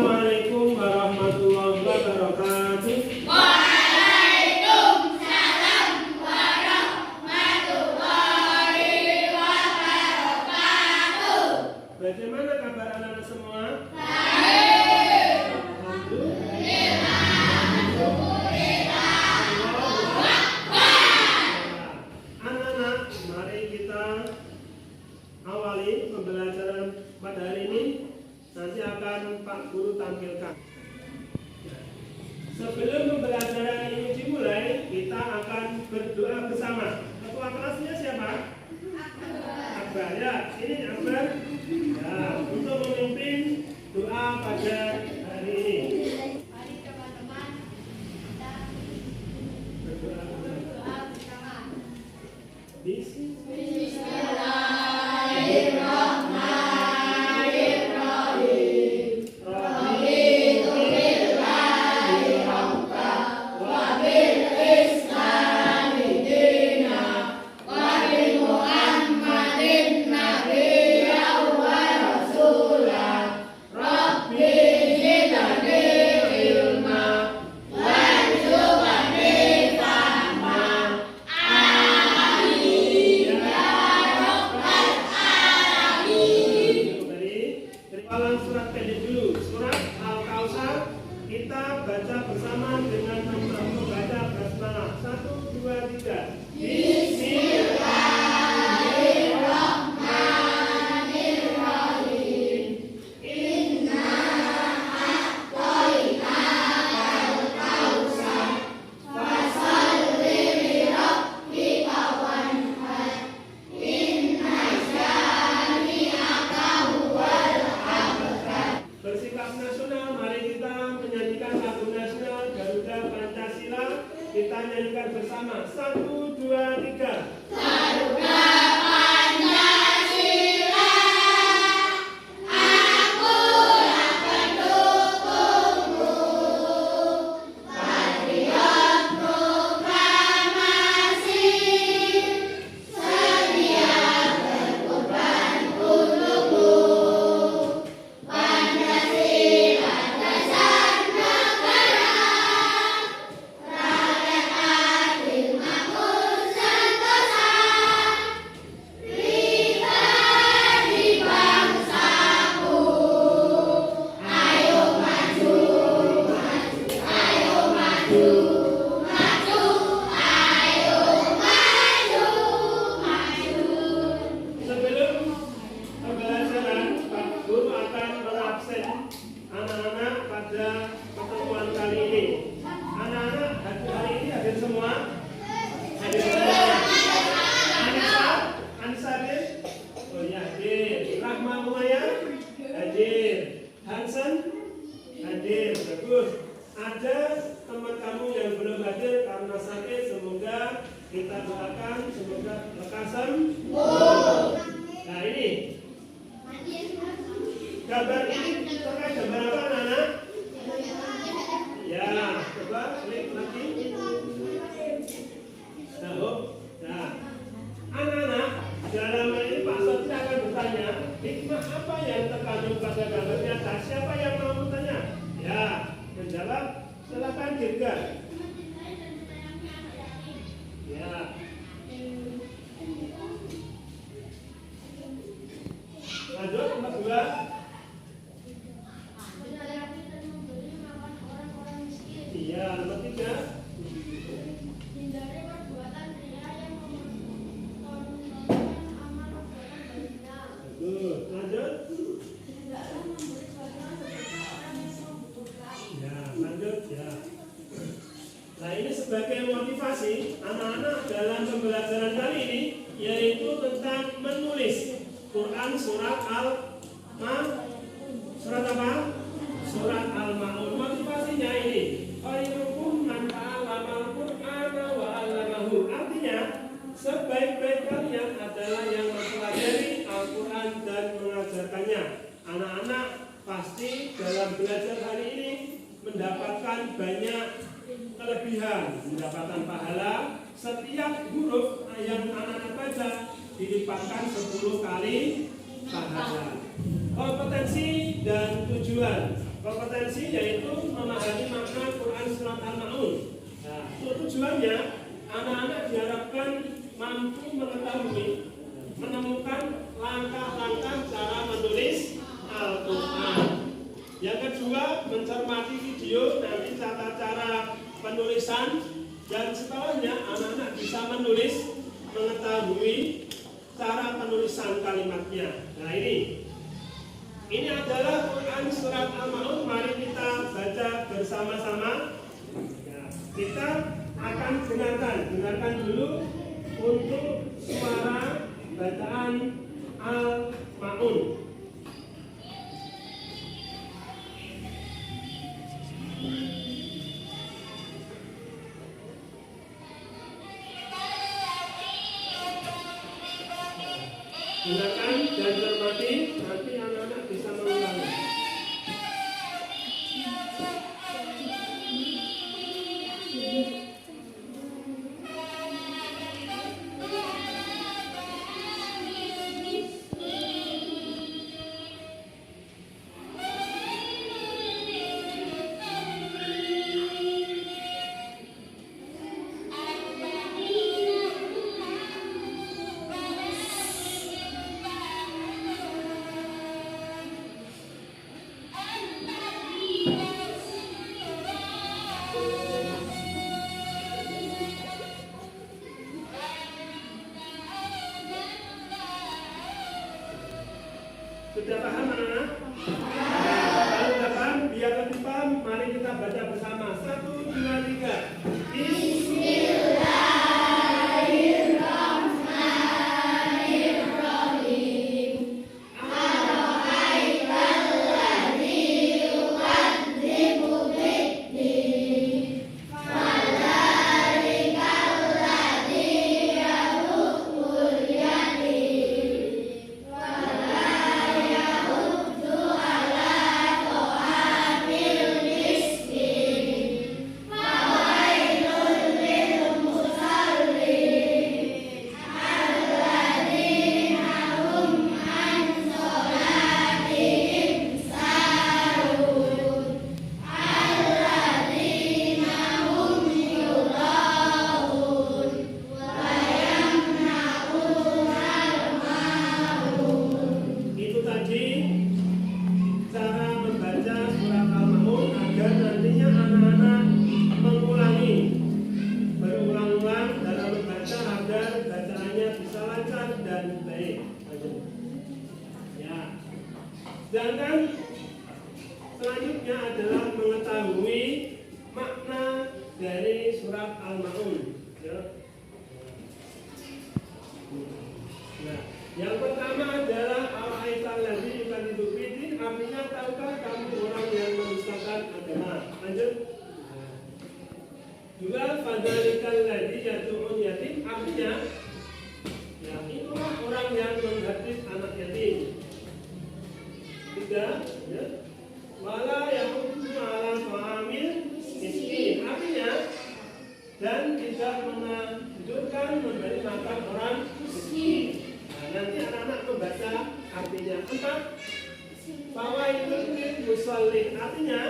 Assalamualaikum warahmatullahi wabarakatuh. Waalaikumsalam warahmatullahi wabarakatuh. Bagaimana kabar anak-anak semua? Baik. Anak-anak, mari kita awali pembelajaran pada hari ini. Nanti akan Pak Guru tampilkan. Sebelum pembelajaran ini dimulai, kita akan berdoa bersama. Ketua kelasnya siapa? Akbar. Ya, ini Akbar. Ya, untuk memimpin doa pada hari ini. Mari teman-teman kita Berdoa bersama. Hafalan surat pendek dulu, surat Al-Kausar. Kita baca bersama dengan membaca basmalah. 1, 2, 3. Bismillahirrahmanirrahim. Inna a'toina al-kausar fasalli li rabbika wanhar inna syani'aka huwal abtar. Bersikap nasional, mari kita menyanyikan lagu nasional Garuda Pancasila. Kita nyanyikan bersama. 1, 2, 3. Garuda Pancasila, akulah pendukungmu. Patriot proklamasi, sedia berkorban untukmu. Pancasila dasar negara, rakyat adil makmur sentosa, pribadi bangsaku. Ayo maju, ayo maju, maju, ayo maju, maju. Sebelum pembelajaran, Pak Guru akan mengabsen anak-anak pada pertemuan kali ini. Anak-anak hari ini hadir semua? Hadir semua. Anissa hadir? Oh ya, hadir. Rahma Umaya? Hadir. Hansen? Hadir. Bagus. Ada teman kamu yang belum hadir karena sakit, semoga kita doakan semoga lekas sembuh. Nah ini gambar ini terkait gambar apa anak-anak? Ya, coba klik lagi. Nah, anak-anak, dalam hal ini Pak Sotri akan bertanya, hikmah apa yang terkandung pada gambarnya? Nah, siapa yang mau bertanya? Ya, menjawab, silakan Dirga. Ya. Lanjut, nomor 2. Iya, nomor 3. Hindari perbuatan ria yang menonjolkan amal perbuatan baiknya. Bagus. Lanjut. Hendaklah memberi bantuan kepada orang yang membutuhkan. Ya, lanjut ya. Nah, ini sebagai motivasi anak-anak dalam pembelajaran kali ini, yaitu tentang menulis Quran surat surat apa? Surat Al-Ma'un. Motivasinya ini, khairukum man ta'allama al-Qur'ana wa 'allamahu. Artinya, sebaik-baik kalian adalah yang mempelajari Al-Quran dan mengajarkannya. Anak-anak pasti dalam belajar hari ini mendapatkan banyak kelebihan, mendapatkan pahala. Setiap huruf yang anak-anak baca dilipatkan 10 kali pahala. kompetensi dan tujuan. Kompetensi yaitu memahami makna Quran Surat Al-Ma'un. Nah, tujuannya anak-anak diharapkan mampu mengetahui, menemukan langkah-langkah cara menulis Al-Quran. Yang kedua, mencermati video nanti tata cara penulisan, dan setelahnya anak-anak bisa menulis, mengetahui cara penulisan kalimatnya. Nah ini adalah Quran Surat Al-Ma'un. Mari kita baca bersama-sama. Ya, kita akan dengarkan dulu untuk suara bacaan Al-Ma'un. Dengarkan dan cermati, nanti anak-anak bisa mengulangi. Sudah paham anak-anak? Kalau sudah paham, biar lebih paham, mari kita baca bersama. 1, 2, 3. Sedangkan selanjutnya adalah mengetahui makna dari surat Al-Ma'un. Ya. Nah, yang pertama adalah al-aital ladzi yukadzibu bidin, artinya tahukah kamu orang yang mendustakan agama. Lanjut. Juga fadzalikal ladzi yad'un yatim, artinya ya itulah orang yang menghadir anak yatim. 3, ya. Wala yahuddu ala ta'amil miskin, artinya dan tidak menganjurkan memberi makan orang miskin. Nah, nanti anak-anak membaca artinya. 4, fawailul lil musallin, artinya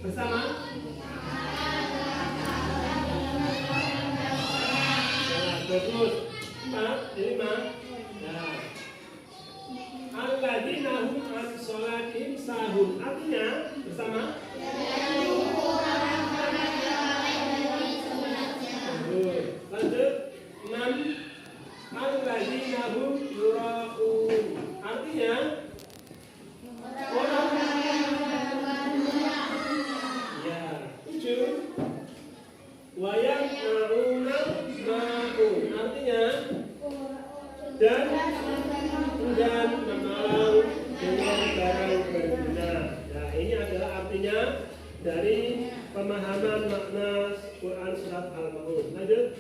bersama. Nah, bagus. 4, 5. Nah, alladzina hum an sholatihim sahun, artinya bersama. Lanjut. 6, alladzina hum yura'un, artinya orang. Ya. 7, wa yamna'una ma'un, artinya dan enggan menolong dengan barang berguna. Nah, ini adalah artinya dari pemahaman makna Quran Surat Al-Ma'un. Lanjut.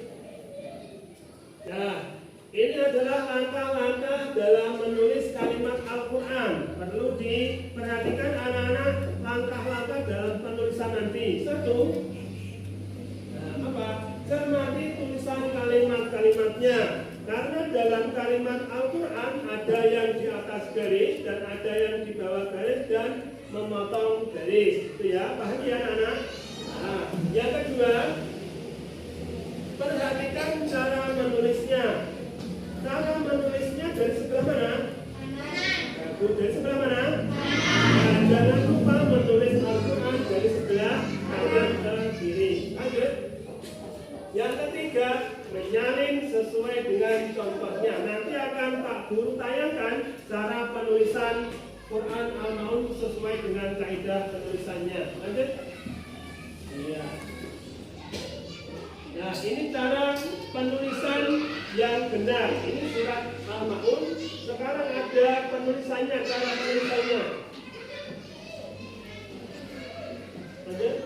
Nah, ini adalah langkah-langkah dalam menulis kalimat Al-Quran. Perlu diperhatikan anak-anak langkah-langkah dalam penulisan nanti. 1, cermati tulisan kalimat-kalimatnya. Karena dalam kalimat Al-Quran ada yang di atas garis dan ada yang di bawah garis dan memotong garis. Itu ya, paham ya anak-anak? Nah, yang kedua, perhatikan cara menulisnya. Cara menulisnya dari sebelah mana? Dari sebelah mana? Nah, jangan lupa menulis Al-Quran dari sebelah kanan ke kiri. Lanjut. Yang ketiga, menyalin sesuai dengan contohnya. Nanti akan Pak Guru tayangkan cara penulisan Quran Al-Maun sesuai dengan kaidah penulisannya. Lanjut. Iya. Nah, ini cara penulisan yang benar. Ini surat Al-Maun. Sekarang ada penulisannya, cara penulisannya. Lanjut.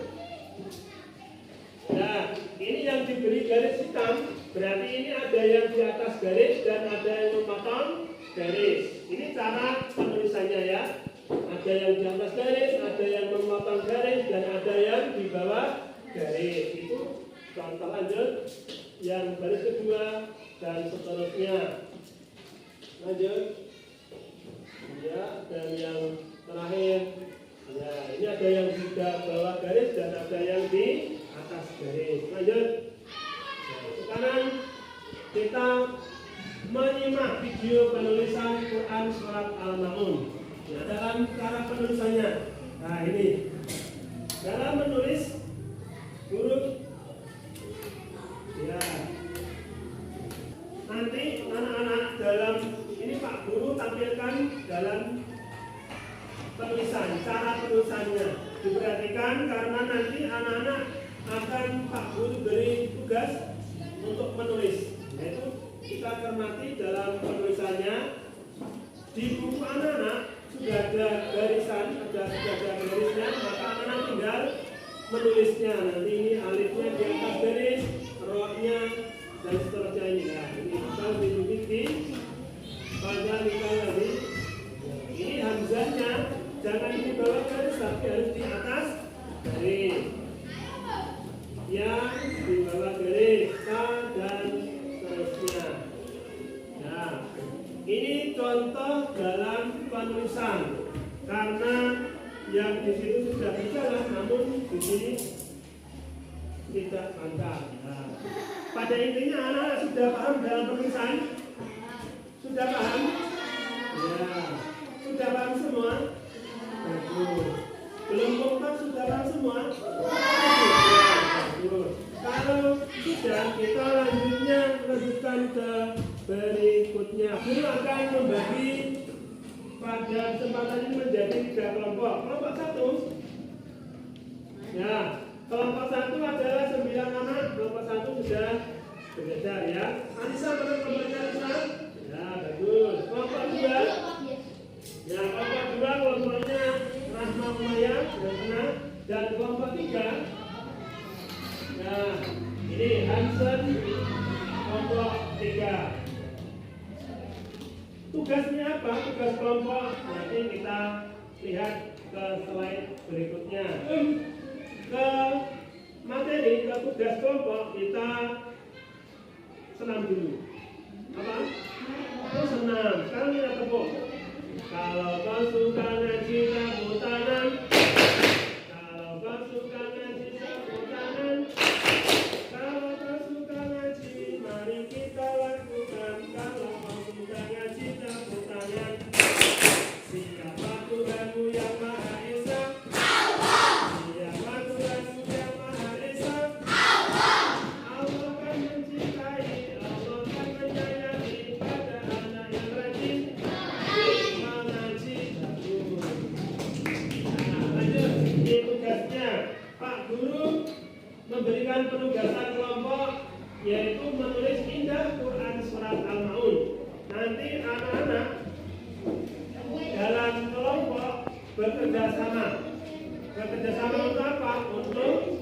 Nah, ini yang diberi garis hitam, berarti ini ada yang di atas garis dan ada yang memotong garis. Ini cara penulisannya ya. Ada yang di atas garis, ada yang memotong garis, dan ada yang di bawah garis. Itu contoh. Lanjut. Yang baris kedua dan seterusnya. Lanjut. Ya, dan yang terakhir. Ya, ini ada yang di bawah garis dan ada yang di atas garis. Lanjut. Nah, sekarang kita menyimak video penulisan Quran surat Al-Maun. Nah, dalam cara penulisannya. Nah, ini dalam menulis huruf ya. Nanti anak-anak dalam ini Pak Guru tampilkan dalam penulisan, cara penulisannya. Diperhatikan karena nanti anak-anak akan Pak Guru beri tugas untuk menulis. Yaitu kita cermati dalam penulisannya. Di buku anak-anak sudah ada garisan, sudah ada garisnya, maka anak-anak tinggal menulisnya. Nanti ini alifnya di atas garis, rohnya dan seterusnya ini. Nah, ini kita ditulis di pada nikah tadi. Ini hamzahnya jangan di bawah garis tapi harus di atas garis. Yang di bawah garis dan seterusnya. Nah, ini contoh dalam penulisan. Karena yang di situ sudah berjalan, namun di sini tidak lancar. Nah, pada intinya anak-anak sudah paham dalam penulisan? Sudah paham? Ya, sudah paham semua? Bagus. Belum kompak sudah paham semua? Bagus. Kalau sudah, kita lanjutkan ke berikutnya. Guru akan membagi pada kesempatan ini menjadi 3 kelompok. Kelompok 1, ya, kelompok 1 adalah 9 anak. Kelompok 1 sudah belajar ya. Anissa mana kelompoknya Anissa? Ya, bagus. Kelompok 2, ya, kelompok 2 kelompoknya Rahma Umayyah dan kelompok 3. Nah, ini Hansen kelompok 3. Tugasnya apa? Tugas kelompok nanti kita lihat ke slide berikutnya. Ke materi, ke tugas kelompok kita senam dulu. Apa? Senam. Sekarang kita tepuk. Kalau kau suka ngaji tepuk tangan. Kalau kau suka ngaji tepuk tangan. Kalau kau suka ngaji, mari kita lakukan. Kalau kau suka ngaji tepuk tangan. Siapa Tuhanmu yang Maha Esa? Siapa Tuhanmu yang Maha Esa? Allah kan mencintai, Allah kan menyayangi pada anak yang rajin mengaji bagus. Nah, lanjut. Ini tugasnya. Pak Guru memberikan penugasan kelompok yaitu menulis indah Quran surat Al-Maun. Nanti anak-anak dalam kelompok bekerja sama. Bekerja sama untuk apa? Untuk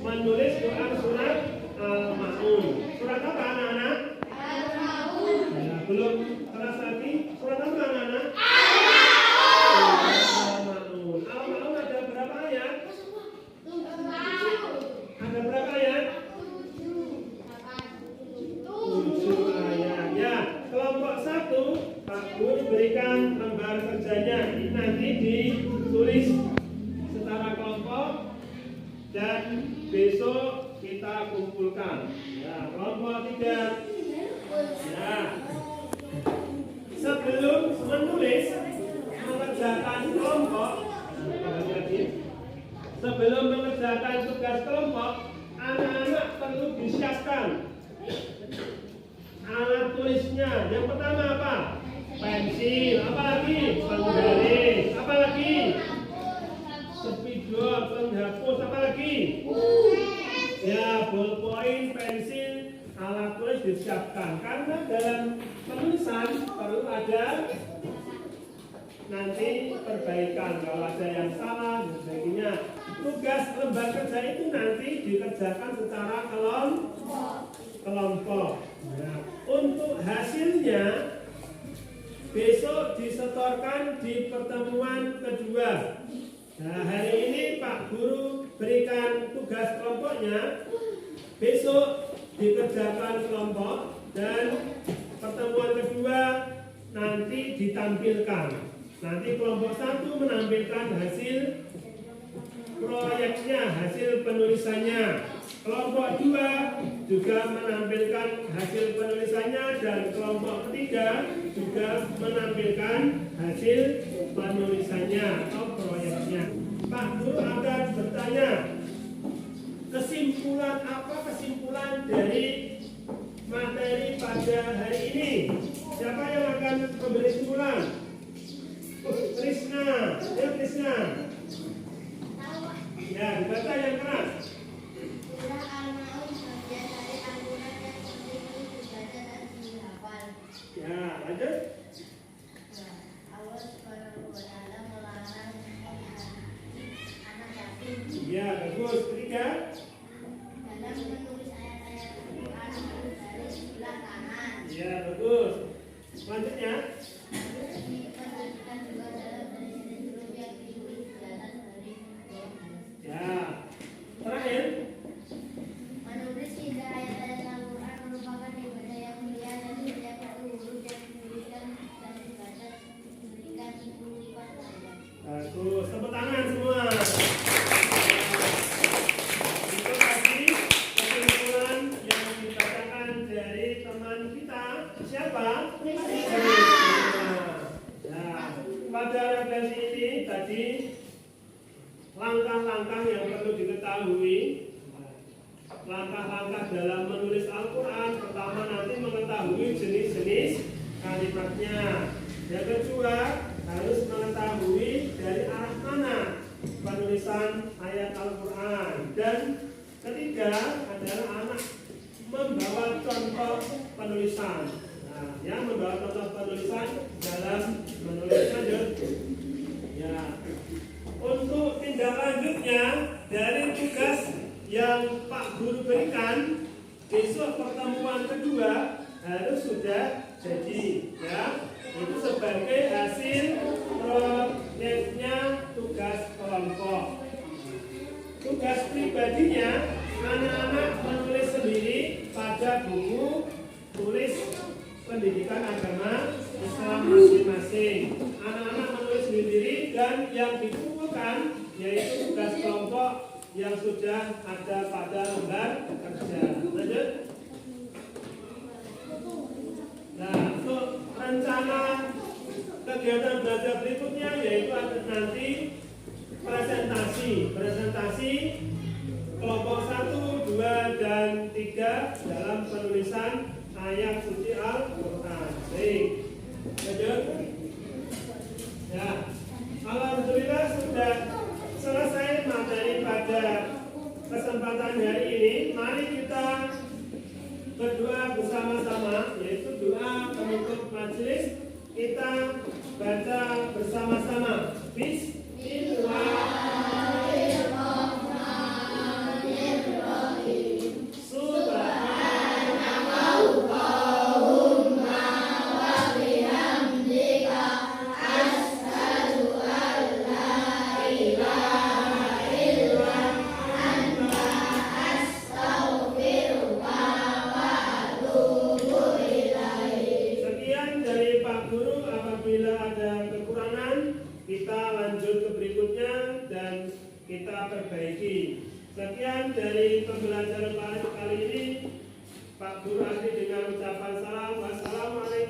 menulis Quran surat Al-Maun. Surat apa anak-anak? Al-Maun. Ya, belum kelas lagi. Surat apa anak-anak? Al-Maun. Al-Maun ada berapa ayat? Ada berapa ayat? 7 ayat. Ya, kelompok 1 Pak Guru berikan kelompok, sebelum mengerjakan tugas kelompok, anak-anak perlu disiapkan alat tulisnya. Yang pertama apa? Pensil, apa lagi? Penggaris, apa lagi? Spidol, penghapus, apa lagi? Ya, ballpoint, pensil, alat tulis disiapkan. Karena dalam penulisan perlu ada nanti perbaikan kalau ada yang salah dan sebagainya. Tugas lembar kerja itu nanti dikerjakan secara kelompok. Nah, untuk hasilnya besok disetorkan di pertemuan kedua. Nah, hari ini Pak Guru berikan tugas kelompoknya, besok dikerjakan kelompok dan pertemuan kedua nanti ditampilkan. Nanti kelompok 1 menampilkan hasil proyeknya, hasil penulisannya. Kelompok 2 juga menampilkan hasil penulisannya dan kelompok ketiga juga menampilkan hasil penulisannya atau proyeknya. Pak Guru akan bertanya, kesimpulan apa kesimpulan dari materi pada hari ini? Siapa yang akan memberi kesimpulan? Krishna, ya Krishna. Ya, dibaca yang keras. Ya, lanjut. Ya, bagus. Ketiga. Ya, bagus. Selanjutnya. Ya, terakhir. Menulis indah ayat-ayat Al-Quran merupakan ibadah yang mulia dan setiap satu huruf yang dituliskan dan dibaca diberikan 10 lipat pahala. Bagus, tepuk tangan semua. Itu tadi kesimpulan yang dibacakan dari teman kita. Siapa? Krishna. Nah, pada referensi ini tadi langkah-langkah yang perlu diketahui. Langkah-langkah dalam menulis Al-Quran. Pertama nanti mengetahui jenis-jenis kalimatnya. Yang kedua harus mengetahui dari arah mana penulisan ayat Al-Quran. Dan ketiga adalah anak membawa contoh penulisan. Nah, yang membawa contoh penulisan dalam menulis lanjut. Ya, untuk tindak lanjutnya dari tugas yang Pak Guru berikan, besok pertemuan kedua harus sudah jadi, ya. Itu sebagai hasil proyeknya tugas kelompok. Tugas pribadinya anak-anak menulis sendiri pada buku tulis pendidikan agama Islam masing-masing. Anak-anak menulis sendiri dan yang dikumpulkan yaitu tugas kelompok yang sudah ada pada lembar kerja. Lanjut. Nah, untuk rencana kegiatan belajar berikutnya yaitu ada nanti presentasi kelompok 1, 2, dan 3 dalam penulisan ayat suci Al-Quran. Baik, lanjut. Ya, alhamdulillah sudah selesai materi pada kesempatan hari ini. Mari kita berdoa bersama-sama, yaitu doa penutup majelis. Kita baca bersama-sama. Bismillahirrahmanirrahim. Subhanakallahumma wa bihamdika asyhadu an la ilaha illa anta astaghfiruka wa atubu ilaik. Sekian dari Pak Guru. Apabila ada kekurangan, kita lanjut ke berikutnya dan kita perbaiki. Sekian dari pembelajaran kali ini. Pak Guru akhiri dengan ucapan salam. Wassalamualaikum.